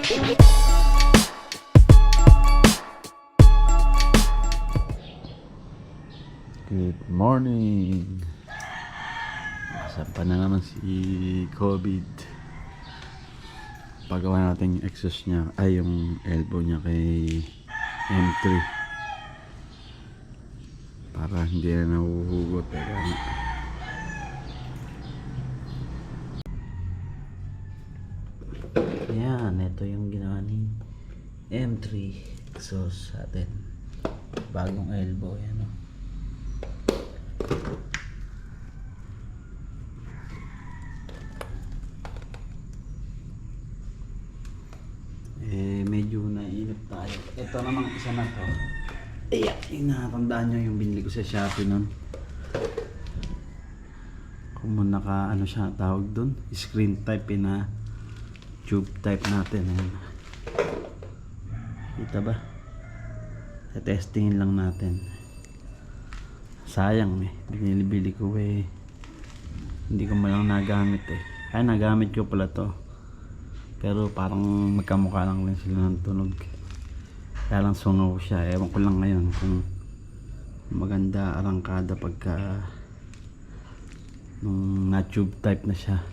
Good morning. Saan pa na naman si COVID. Pagawa natin yung exhaust niya, ay yung elbow niya kay M3 para hindi na nahuhugot. Yan, ito yung ginawa ni M3 exhaust sa atin, bagong elbow. Yan o. Medyo naiinip tayo. Ito namang isa na to. Ayan, yung nakatandaan nyo yung binili ko sa Shopee nun. Kung naka ano siya tawag dun, screen type na tube type natin. Ayan. Kita ba? Testingin lang natin. Sayang binili ko hindi ko malang nagamit ay nagamit ko pala to, pero parang magkamukha lang sila ng tunog, kaya lang sungaw siya. Ewan ko lang ngayon kung maganda arangkada pagka nung na tube type na siya.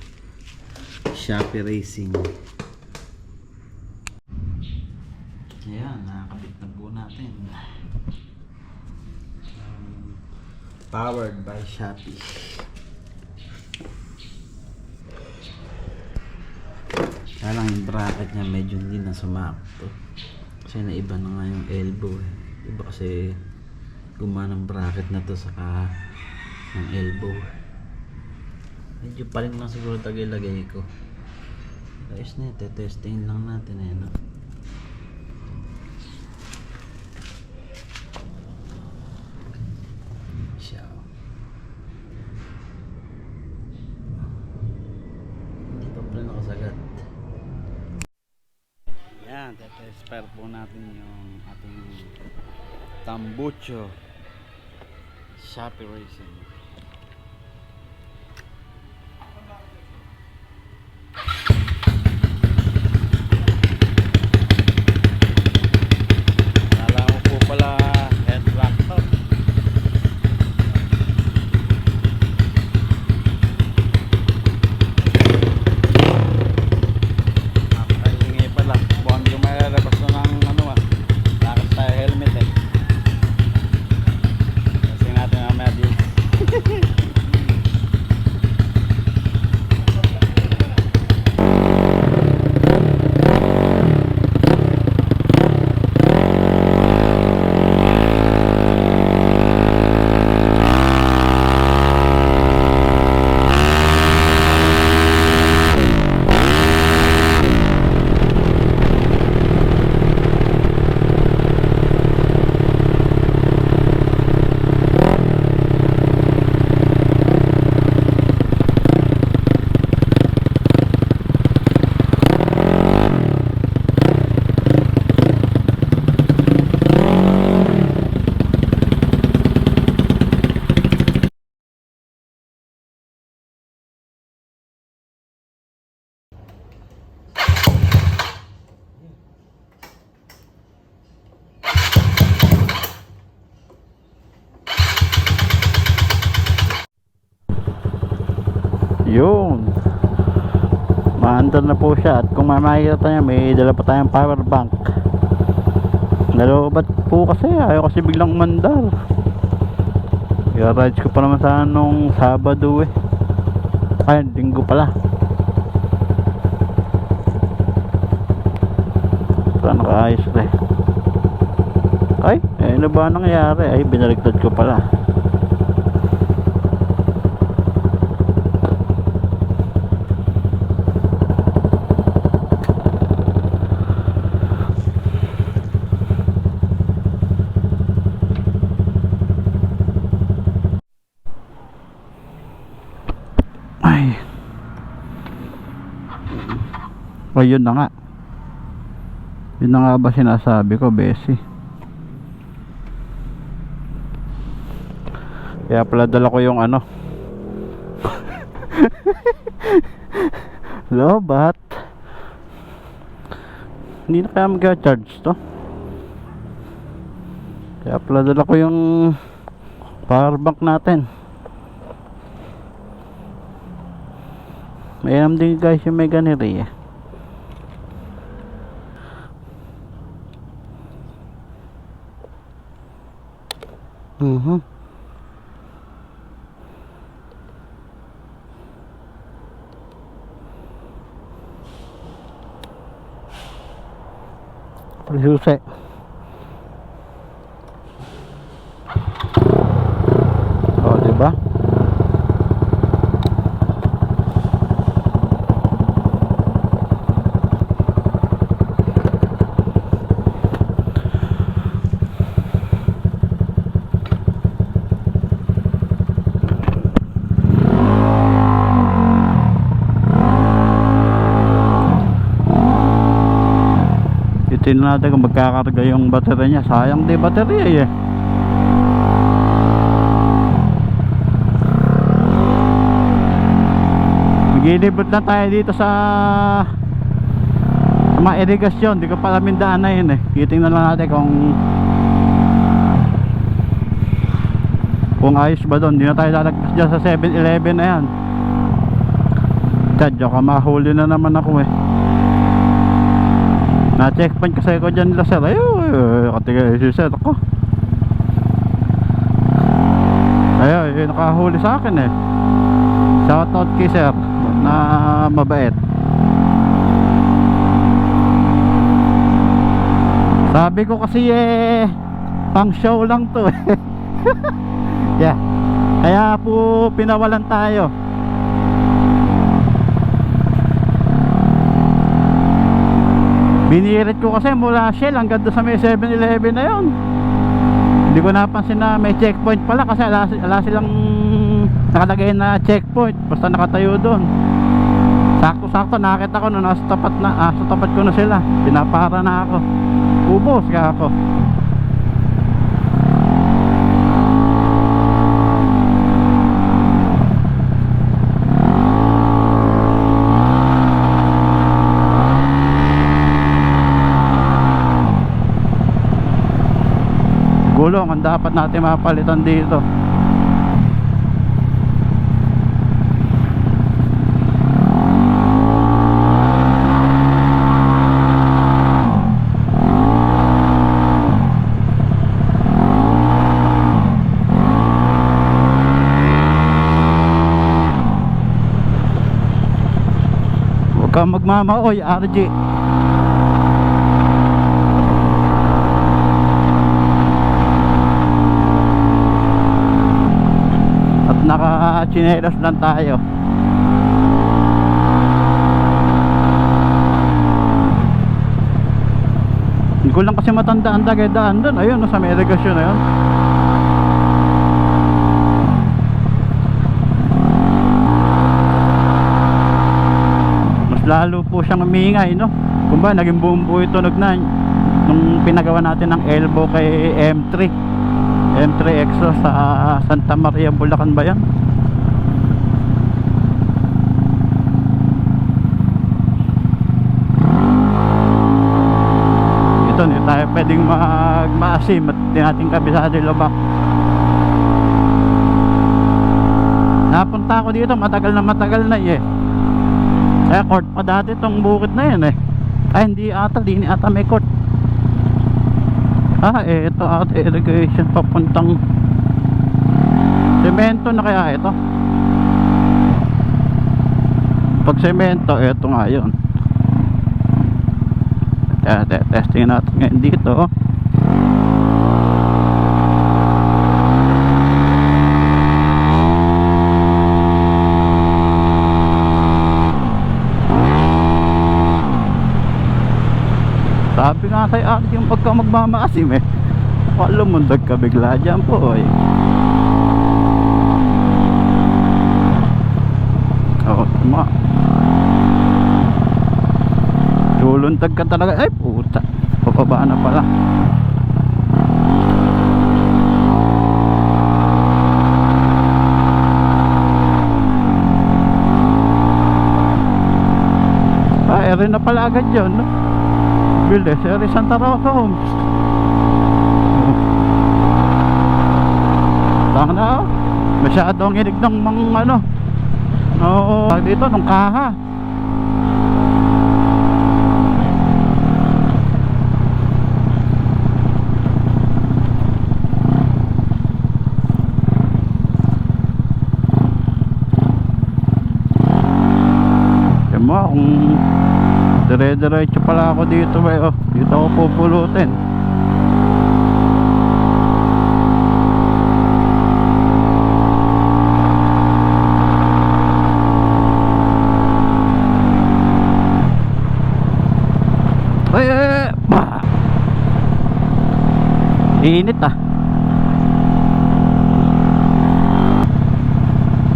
Shopee Racing. Ayan, nakakabit na po natin. Powered by Shopee. Kaya lang yung bracket niya medyo hindi na sumakto kasi naiba na nga yung elbow iba kasi gumana ng bracket na to saka ng elbow. Medyo paling lang siguro tagay-lagay ko. Guys na testingin lang natin no? Hindi pa pala nakasagat. Yan, test-spare po natin yung ating Tambucho Shopee Racing. Kala ko po pala head tractor. Yun, maandar na po siya. At kung makikita niya, may dala pa tayong power bank. Nalobat po kasi ayaw kasi biglang mandar. I-rides ko pa naman sana nung Sabado ay Linggo pala. Para nakaayos ay ano ba nangyari? Ay binaligtad ko pala. Yun na nga. Yun na nga ba sinasabi ko, Bessie? Kaya pala dala ko yung ano lobat. Hindi na kaya mag-charge to. Kaya pala dala ko yung power bank natin. Mayroon din guys yung may ganiri eh. Susi. Oh, diba? Tingnan natin kung magkakarga yung battery niya. Sayang di battery eh. Maglilibot na tayo dito sa mga irigasyon. Di ko pala mindaan na yun eh. Titingnan lang natin kung ayos ba doon. Di na tayo lalagpas dyan sa 7-Eleven na yan. Tadyo ka, mahuli na naman ako eh. Na-checkpoint kasi ako dyan nila sir. Ayun, katiga si sir ako. Ayun, nakahuli sa akin eh. Shoutout kay sir na mabait. Sabi ko kasi pang show lang to eh. Yeah. Kaya po pinawalan tayo. Binirit ko kasi mula Shell hanggang doon sa may 7-Eleven na yun. Hindi ko napansin na may checkpoint pala kasi ala silang nakalagay na checkpoint. Basta nakatayo doon. Sakto-sakto nakita ko na sa tapat ko na sila. Pinapara na ako. Ubos ka ako. Gulong ang dapat natin mapalitan dito. Huwag kang magmamaoy, RG. Naka-chinelas lang tayo. Hindi ko lang kasi matandaan daan doon. Ayun, sa may irigasyon na yun. Mas lalo po siyang umingay, no? Kung ba, naging buong buo ito nung pinagawa natin ng elbow kay M3 Exo sa Santa Maria, Bulacan ba yan? Ito, hindi tayo pwedeng maasim at hindi natin kabisado yung lubak. Napunta ako dito matagal na eh. Kaya court pa dati itong bukid na yan eh. Ay hindi ata may court. Ito ata irrigation papuntang semento na kaya ito. Pag semento, ito nga yun. Testing natin ngayon dito. Sabi nga kay Art yung pagka magmamaasim eh. Lumundag ka bigla dyan po eh. Tama. Luluntag ka talaga. Ay puta, pababa na pala. Rin na pala agad yun, no? Builder, Seri Santa Rosa Homes. Tanga na oh. Masyadong inig ng mga ano. Oo, dito nung kaha. Kung dire-diretso pala ako dito oh, dito ako pupulutin. Init ah.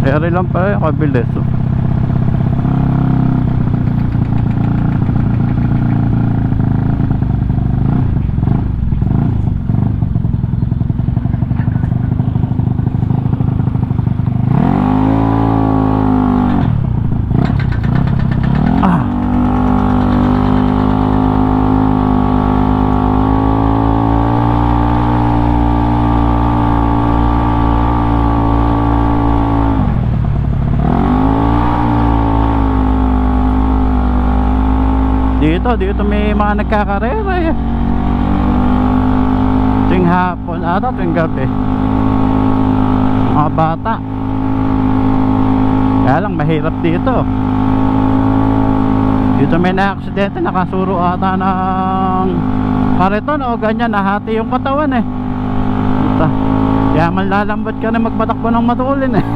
Kaya rin lang pala yung kabilis oh. Dito may mga nagkakarera eh. Tuwing hapon ata, tuwing gabi mga bata. Kaya lang mahirap dito. Dito may na-aksidente, nakasuro ata ng kariton o ganyan, nahati yung katawan eh. Dito. Kaya man lalambot ka na magpatakbo ng matulin eh.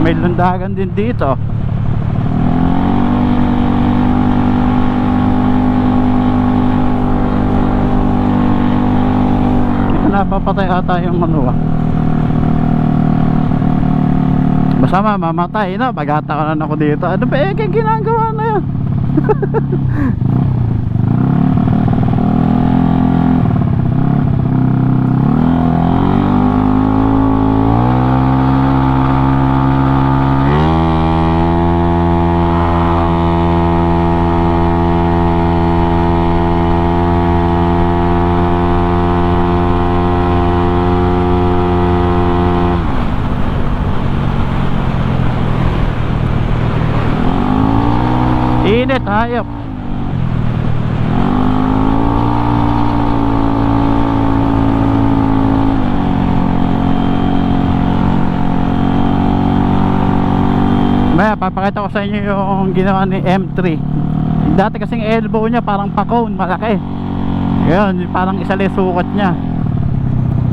May lundagan din dito. Dito napapatay ata yung ano ah. Basta mamamatay na. Pag-atakalan ako dito. Ano ba eh ginagawa na yan? Init, hayop. Maya, papakita ko sa inyo yung ginawa ni M3. Dati kasing elbow niya parang pa-cone, malaki. Ngayon, parang isa lang sukat niya.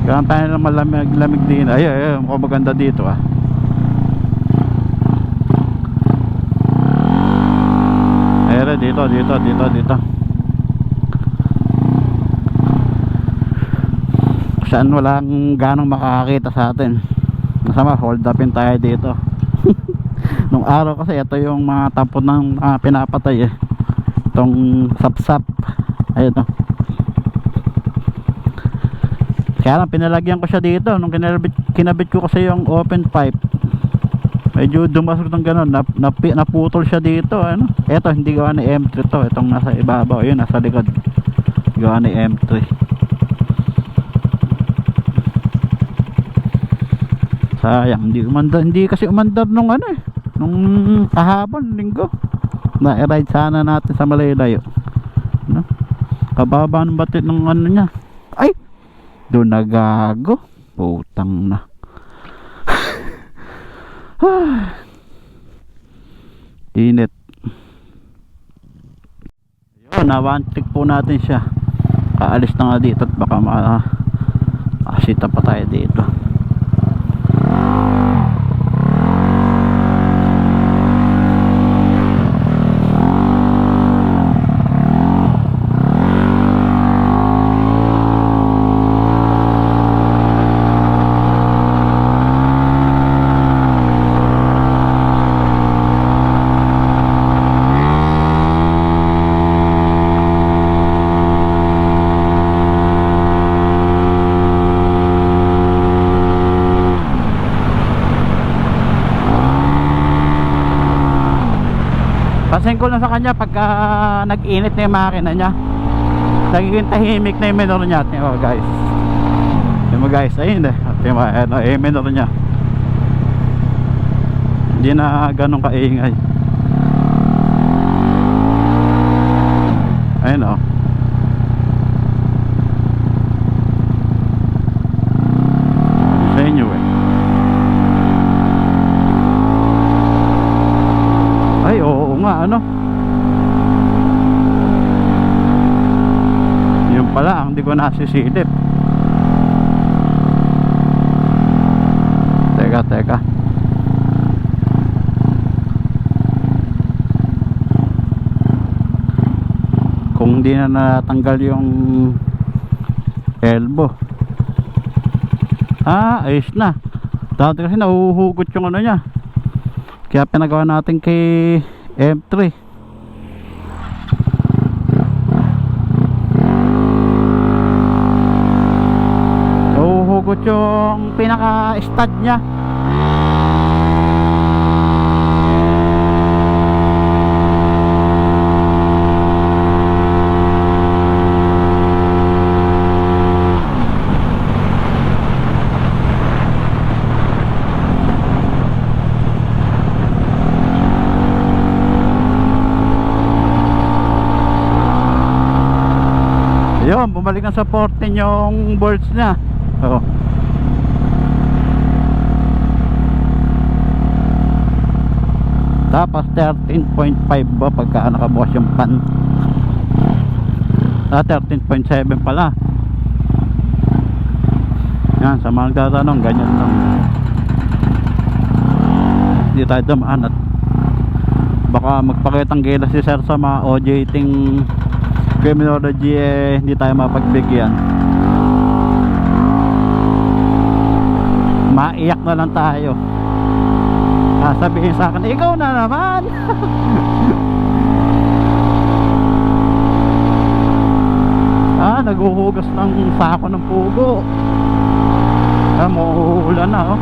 Kaya tayo lang malamig din. Ay, mukhang maganda dito ah. Dito saan walang ganong makakakita sa atin. Masama hold upin tayo dito. Nung araw kasi ito yung mga tampon ng pinapatay eh. Itong sapsap. Ayun oh. Kaya lang pinalagyan ko siya dito. Nung kinabit ko kasi yung open pipe, medyo dumasog ng gano'n, naputol siya dito ano? Eto hindi gawa ni M3 to, itong nasa ibabaw, yun nasa likod gawa ni M3. Sayang, hindi kasi umandar nung ano eh, nung kahapon, linggo. Na-ride sana natin sa Malaylayo ano? Kababa ng batit ng ano niya. Ay! Doon nagago, putang na. Init. Yun, na-one-trick po natin siya. Kaalis na nga dito at baka makasita pa tayo dito. Pasin ko lang sa kanya pagka nag-init na yung makina niya, nagiging tahimik na yung minor niya. Tingnan mo guys, tingnan mo guys, ayun eh, tingnan mo, ano, minor niya hindi na ganun kaingay. Ayun o. Sa inyo eh. Ay oo nga, ano, yun pala ang di ko nasisilip. Teka kung hindi na natanggal yung elbow. Ayos na. Dati kasi nahuhugot yung ano niya, kaya pinagawa natin kay M3. Nahuhugot yung pinaka stud niya. Yun, bumalik na sa 14 yung bolts niya. Oo. Tapos 13.5 ba pagka nakabukas yung pan. 13.7 pala. Yan, sa mga nagtatanong, ganyan lang. Hindi tayo dumaan at baka magpakitang gila si sir sa mga OJting criminology, hindi tayo mapagbigyan. Maiyak na lang tayo. Sabihin sa akin, ikaw na naman. Naghuhugas ng sako ng pugo. Mauulan na oh.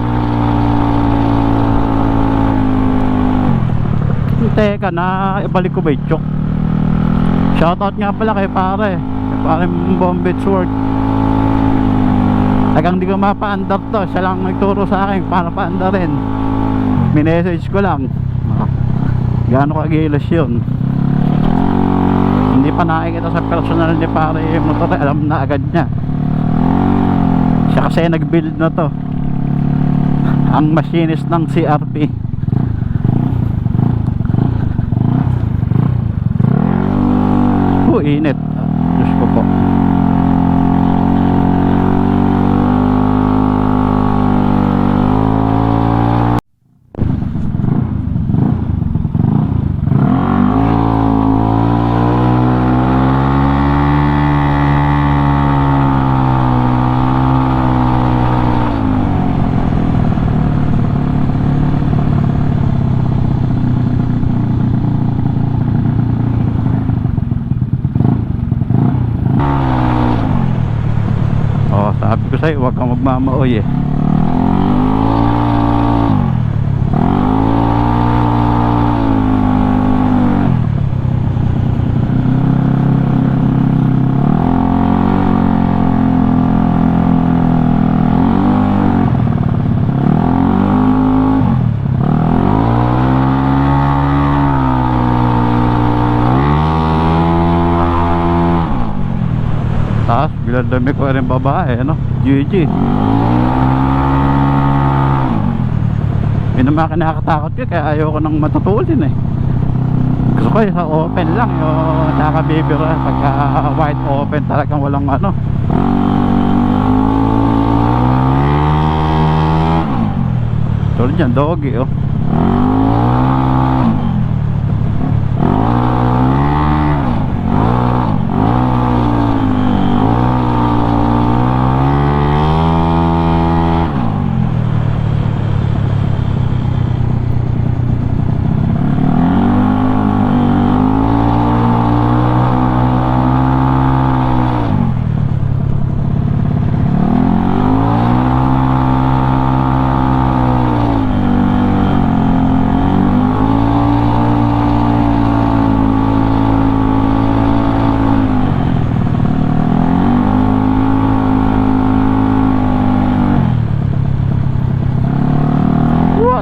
Teka na, ibalik ko ba yung chok? Shoutout nga pala kay pare Bombit Sword. Tagang di ko mapa-under to, siya lang nagturo sa akin para pa-under rin. Minessage ko lang, gaano kagilas yun. Hindi pa nakikita sa personal ni pare yung motor, alam na agad niya. Siya kasi nag-build na to, ang machinist ng CRP. Init. Diyos ko po. Sabi ko sa'yo, huwag kang magmamaoy eh. Tapos bilang ko rin babae, ano? GG. Yun naman kinakatakot ko, kaya ayoko nang matutulin eh. Gusto ko sa open lang, yung nakabibira. Pagka wide open talagang walang ano. Tulad yan, doggy oh.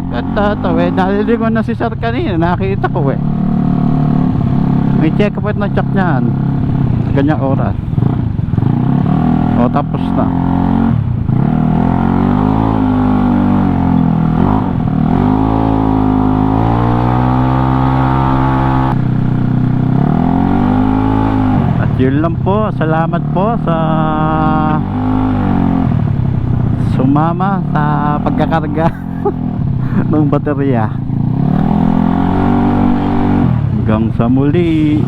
ganda to eh. Nalilingon na si sir kanina, nakita ko eh. May check point na check niyan. Ganyang oras. O tapos na. At yun lang po. Salamat po sa sumama sa pagkakarga ng baterya. Hanggang sa muli.